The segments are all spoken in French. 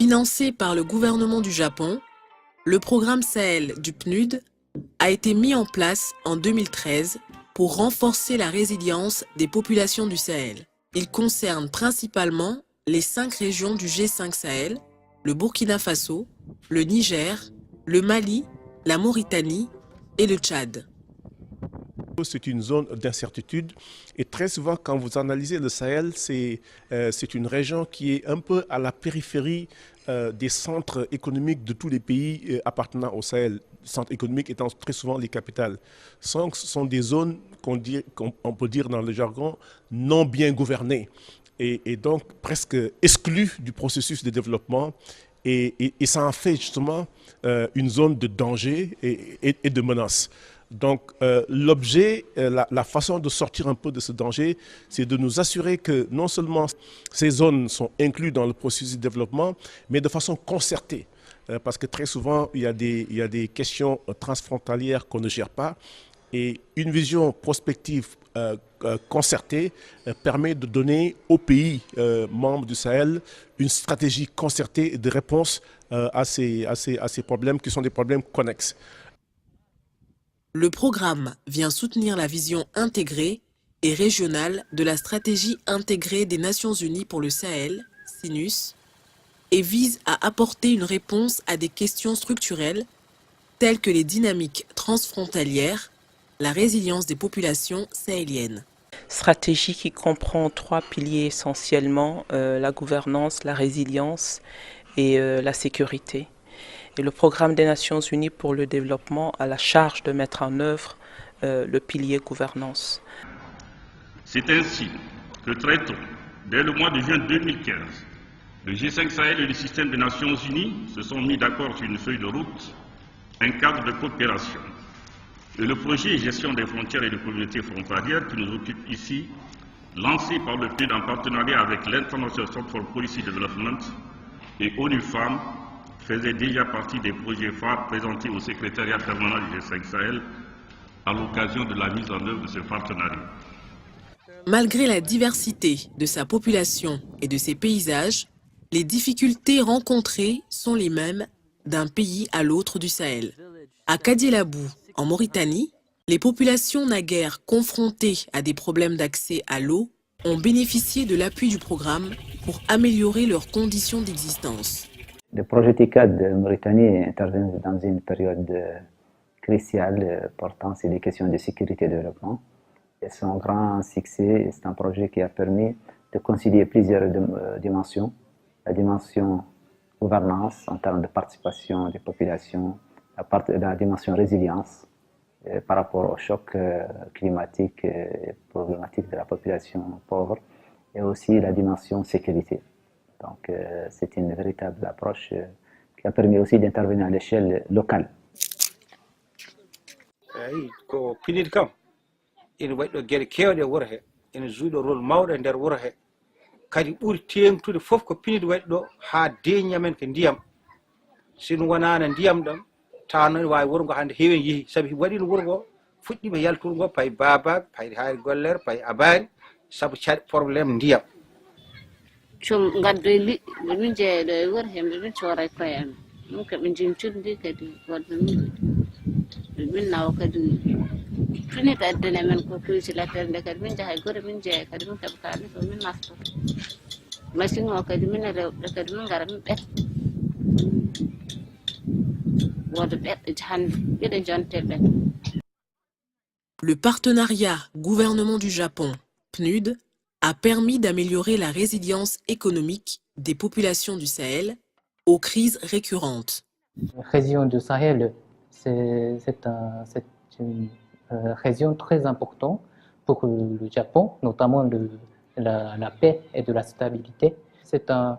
Financé par le gouvernement du Japon, le programme Sahel du PNUD a été mis en place en 2013 pour renforcer la résilience des populations du Sahel. Il concerne principalement les 5 régions du G5 Sahel, le Burkina Faso, le Niger, le Mali, la Mauritanie et le Tchad. C'est une zone d'incertitude et très souvent quand vous analysez le Sahel, c'est une région qui est un peu à la périphérie des centres économiques de tous les pays appartenant au Sahel. Centres économiques étant très souvent les capitales. Ce sont des zones qu'on peut dire dans le jargon non bien gouvernées et donc presque exclues du processus de développement. Et ça en fait justement une zone de danger et de menace. Donc l'objet, la façon de sortir un peu de ce danger, c'est de nous assurer que non seulement ces zones sont incluses dans le processus de développement, mais de façon concertée. Parce que très souvent, il y a des questions transfrontalières qu'on ne gère pas. Et une vision prospective concertée permet de donner aux pays membres du Sahel une stratégie concertée de réponse à ces problèmes qui sont des problèmes connexes. Le programme vient soutenir la vision intégrée et régionale de la stratégie intégrée des Nations Unies pour le Sahel, SINUS, et vise à apporter une réponse à des questions structurelles telles que les dynamiques transfrontalières, la résilience des populations sahéliennes. Stratégie qui comprend 3 piliers essentiellement, la gouvernance, la résilience et la sécurité. Et le programme des Nations Unies pour le développement a la charge de mettre en œuvre le pilier gouvernance. C'est ainsi que très tôt, dès le mois de juin 2015, le G5 Sahel et le système des Nations Unies se sont mis d'accord sur une feuille de route, un cadre de coopération. Et le projet Gestion des frontières et des communautés frontalières qui nous occupe ici, lancé par le PNUD en partenariat avec l'International Center for Policy Development et ONU Femmes, faisait déjà partie des projets phares présentés au secrétariat permanent du G5 Sahel à l'occasion de la mise en œuvre de ce partenariat. Malgré la diversité de sa population et de ses paysages, les difficultés rencontrées sont les mêmes d'un pays à l'autre du Sahel. À Kadielabou, en Mauritanie, les populations naguère confrontées à des problèmes d'accès à l'eau ont bénéficié de l'appui du programme pour améliorer leurs conditions d'existence. Le projet TICAD de Mauritanie intervient dans une période cruciale portant sur les questions de sécurité et de développement. Et son grand succès, c'est un projet qui a permis de concilier plusieurs dimensions. La dimension gouvernance en termes de participation des populations, la dimension résilience par rapport au choc climatique et problématique de la population pauvre, et aussi la dimension sécurité. Donc c'est une véritable approche qui a permis aussi d'intervenir à l'échelle locale. ina waɗɗo gueɗe kewɗe wuuro he ina juuɗo rôle mawɗo e nder wuuro he kadi ɓuuri tengtude fof ko PNUD waɗi ɗo ha deeña men ko ndiyam sino wonano ndiyam ɗam tawno wawi wuuro ngo hande heewi yeehi saabi waɗino wuuro ngo fuɗɗima yaltude ngo payi babak payi hayri gollere payi abari saabu caɗ probléme ndiyam cum gaddo e liɗɗi nde min jeeyaɗo e wuuro he nde min coora e koye amen min koɓe jimtinde kadi wadde min nawa kadi PNUD addane men ko législateur nde kadi min jaha e guure min jeeya kadi min keɓa kalis o min nafto machine o kadi min rewɓe kadi min gara min ɓetta woda ɓeɗɗo hande ɓiɗo jonte ɓet. Le partenariat gouvernement du Japon, PNUD, a permis d'améliorer la résilience économique des populations du Sahel aux crises récurrentes. La région du Sahel, c'est une région très importante pour le Japon, notamment la paix et de la stabilité. C'est un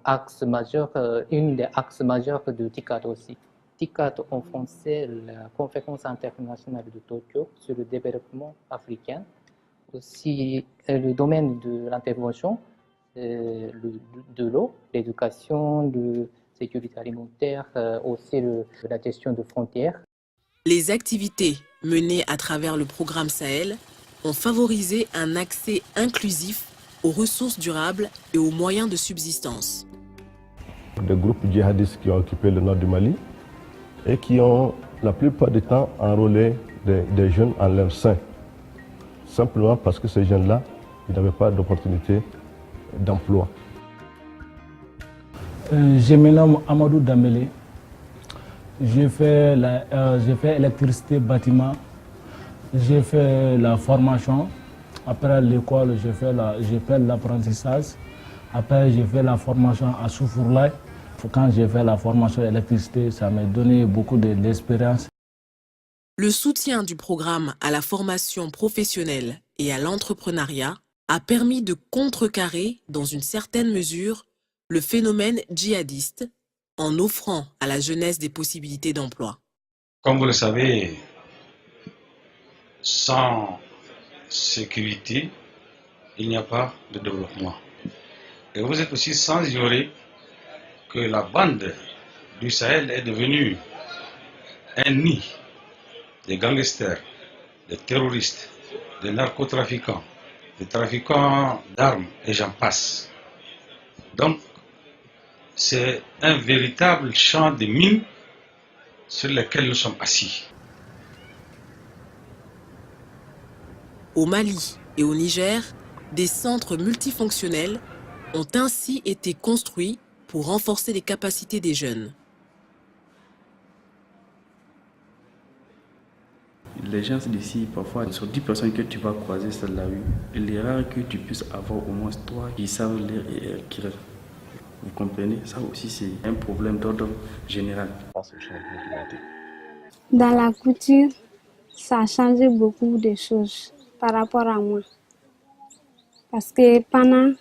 axe majeur, une des axes majeurs de TICAD aussi. TICAD en français, la conférence internationale de Tokyo sur le développement africain. Aussi le domaine de l'intervention, de l'eau, l'éducation, de sécurité alimentaire, aussi la gestion de frontières. Les activités menées à travers le programme Sahel ont favorisé un accès inclusif aux ressources durables et aux moyens de subsistance. Des groupes djihadistes qui ont occupé le nord du Mali et qui ont la plupart du temps enrôlé des jeunes en leur sein, simplement parce que ces jeunes-là, ils n'avaient pas d'opportunité d'emploi. Je me nomme Amadou Dambélé. J'ai fait électricité bâtiment. J'ai fait la formation. Après l'école, j'ai fait l'apprentissage. Après, j'ai fait la formation à Soufourlaye. Quand j'ai fait la formation électricité, ça m'a donné beaucoup d'expérience. Le soutien du programme à la formation professionnelle et à l'entrepreneuriat a permis de contrecarrer, dans une certaine mesure, le phénomène djihadiste en offrant à la jeunesse des possibilités d'emploi. Comme vous le savez, sans sécurité, il n'y a pas de développement. Et vous êtes aussi sans ignorer que la bande du Sahel est devenue un nid des gangsters, des terroristes, des narcotrafiquants, des trafiquants d'armes et j'en passe. Donc, c'est un véritable champ de mines sur lequel nous sommes assis. Au Mali et au Niger, des centres multifonctionnels ont ainsi été construits pour renforcer les capacités des jeunes. Les gens d'ici, parfois, sur 10 personnes que tu vas croiser sur la rue, il est rare que tu puisses avoir au moins 3 qui savent lire et écrire. Vous comprenez? Ça aussi, c'est un problème d'ordre général. Dans la couture, ça a changé beaucoup de choses par rapport à moi. Parce que pendant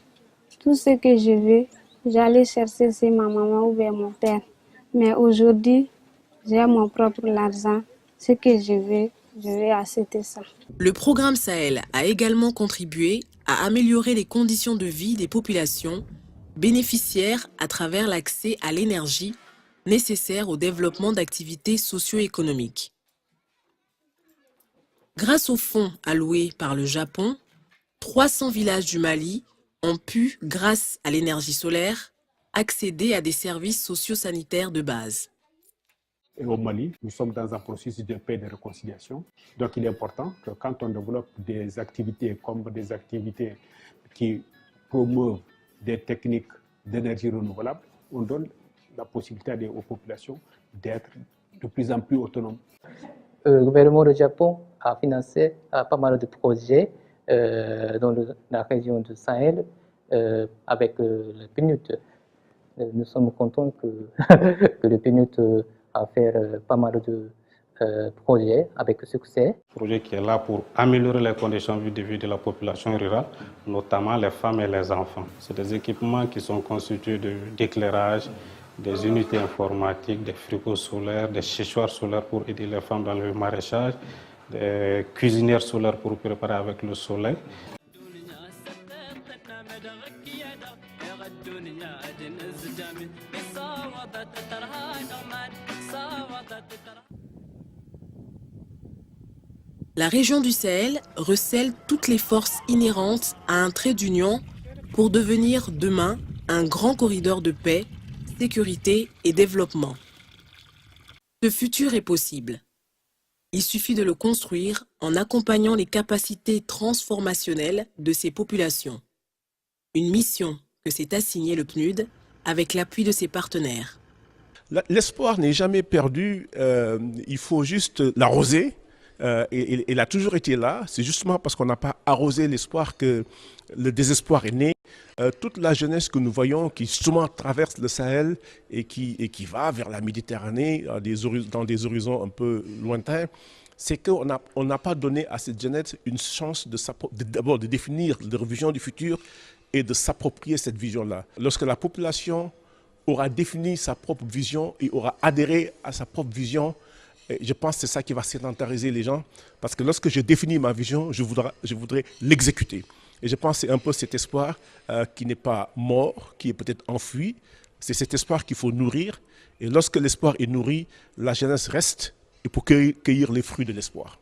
tout ce que je veux, j'allais chercher chez ma maman ou vers mon père. Mais aujourd'hui, j'ai mon propre argent. Ce que je vais acheter ça. Le programme Sahel a également contribué à améliorer les conditions de vie des populations bénéficiaires à travers l'accès à l'énergie nécessaire au développement d'activités socio-économiques. Grâce aux fonds alloués par le Japon, 300 villages du Mali ont pu, grâce à l'énergie solaire, accéder à des services socio-sanitaires de base. Et au Mali, nous sommes dans un processus de paix et de réconciliation. Donc il est important que quand on développe des activités comme des activités qui promeuvent des techniques d'énergie renouvelable, on donne la possibilité aux populations d'être de plus en plus autonomes. Le gouvernement du Japon a financé pas mal de projets dans la région du Sahel avec le PNUD. Nous sommes contents que le PNUD a fait pas mal de projets avec succès. Un projet qui est là pour améliorer les conditions de vie de la population rurale, notamment les femmes et les enfants. C'est des équipements qui sont constitués d'éclairage, des unités informatiques, des frigos solaires, des séchoirs solaires pour aider les femmes dans le maraîchage, des cuisinières solaires pour préparer avec le soleil. La région du Sahel recèle toutes les forces inhérentes à un trait d'union pour devenir demain un grand corridor de paix, sécurité et développement. Ce futur est possible. Il suffit de le construire en accompagnant les capacités transformationnelles de ces populations. Une mission que s'est assignée le PNUD avec l'appui de ses partenaires. L'espoir n'est jamais perdu, il faut juste l'arroser. Et il a toujours été là. C'est justement parce qu'on n'a pas arrosé l'espoir que le désespoir est né. Toute la jeunesse que nous voyons qui justement traverse le Sahel et qui va vers la Méditerranée dans des horizons un peu lointains, c'est qu'on n'a pas donné à cette jeunesse une chance d'abord de définir leur vision du futur et de s'approprier cette vision-là. Lorsque la population aura défini sa propre vision et aura adhéré à sa propre vision, je pense que c'est ça qui va sédentariser les gens, parce que lorsque je définis ma vision, je voudrais l'exécuter. Et je pense que c'est un peu cet espoir qui n'est pas mort, qui est peut-être enfoui. C'est cet espoir qu'il faut nourrir. Et lorsque l'espoir est nourri, la jeunesse reste et pour cueillir les fruits de l'espoir.